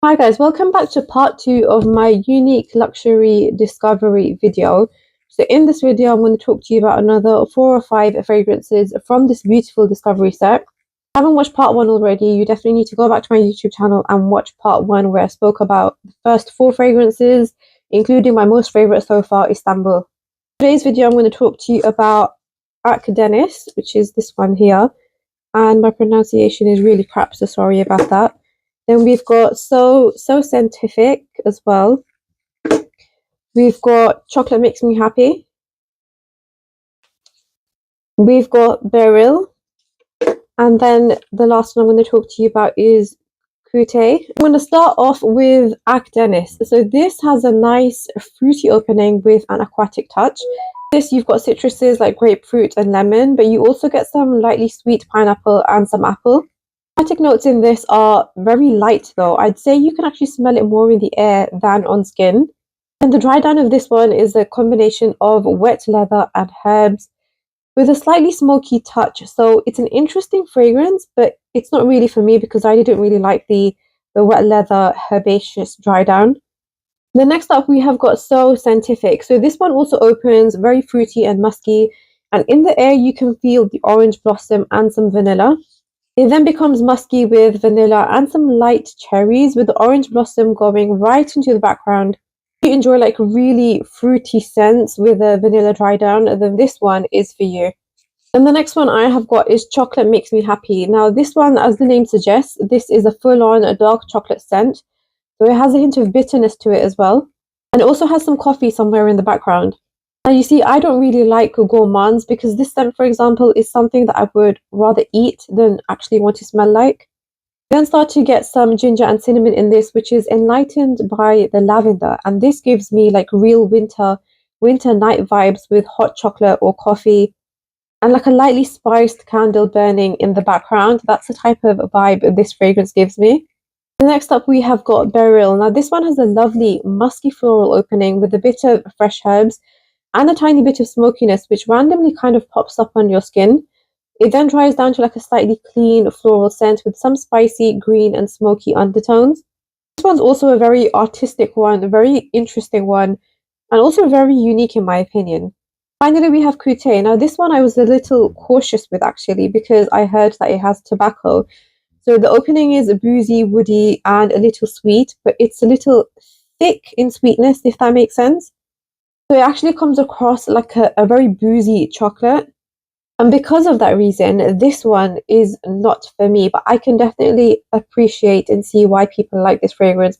Hi guys, welcome back to part 2 of my unique luxury discovery video. So in this video, I'm going to talk to you about another 4 or 5 fragrances from this beautiful discovery set. If you haven't watched part 1 already, you definitely need to go back to my YouTube channel and watch part 1 where I spoke about the first 4 fragrances, including my most favorite so far, Istanbul. In today's video, I'm going to talk to you about Akdeniz, which is this one here. And my pronunciation is really crap, so sorry about that. Then we've got SoScentific as well. We've got Chocolate Makes Me Happy. We've got Beril. And then the last one I'm going to talk to you about is Kutay. I'm going to start off with Akdeniz. So this has a nice fruity opening with an aquatic touch. This you've got citruses like grapefruit and lemon, but you also get some lightly sweet pineapple and some apple. Aromatic notes in this are very light though. I'd say you can actually smell it more in the air than on skin. And the dry down of this one is a combination of wet leather and herbs with a slightly smoky touch. So it's an interesting fragrance, but it's not really for me because I didn't really like the wet leather herbaceous dry down. The next up we have got SoScentific. So this one also opens very fruity and musky, and in the air you can feel the orange blossom and some vanilla. It then becomes musky with vanilla and some light cherries, with the orange blossom going right into the background. If you enjoy like really fruity scents with a vanilla dry down, then this one is for you. And the next one I have got is Chocolate Makes Me Happy. Now this one, as the name suggests, this is a full-on dark chocolate scent. So it has a hint of bitterness to it as well. And it also has some coffee somewhere in the background. Now you see, I don't really like gourmands because this scent, for example, is something that I would rather eat than actually want to smell like. Then start to get some ginger and cinnamon in this, which is enlightened by the lavender. And this gives me like real winter night vibes with hot chocolate or coffee and like a lightly spiced candle burning in the background. That's the type of vibe this fragrance gives me. Next up we have got Beril. Now this one has a lovely musky floral opening with a bit of fresh herbs and a tiny bit of smokiness which randomly kind of pops up on your skin. It then dries down to like a slightly clean floral scent with some spicy green and smoky undertones. This one's also a very artistic one, a very interesting one, and also very unique in my opinion. Finally we have Kutay. Now this one I was a little cautious with actually because I heard that it has tobacco. So the opening is boozy, woody, and a little sweet, but it's a little thick in sweetness, if that makes sense. So it actually comes across like a very boozy chocolate. And because of that reason, this one is not for me, but I can definitely appreciate and see why people like this fragrance.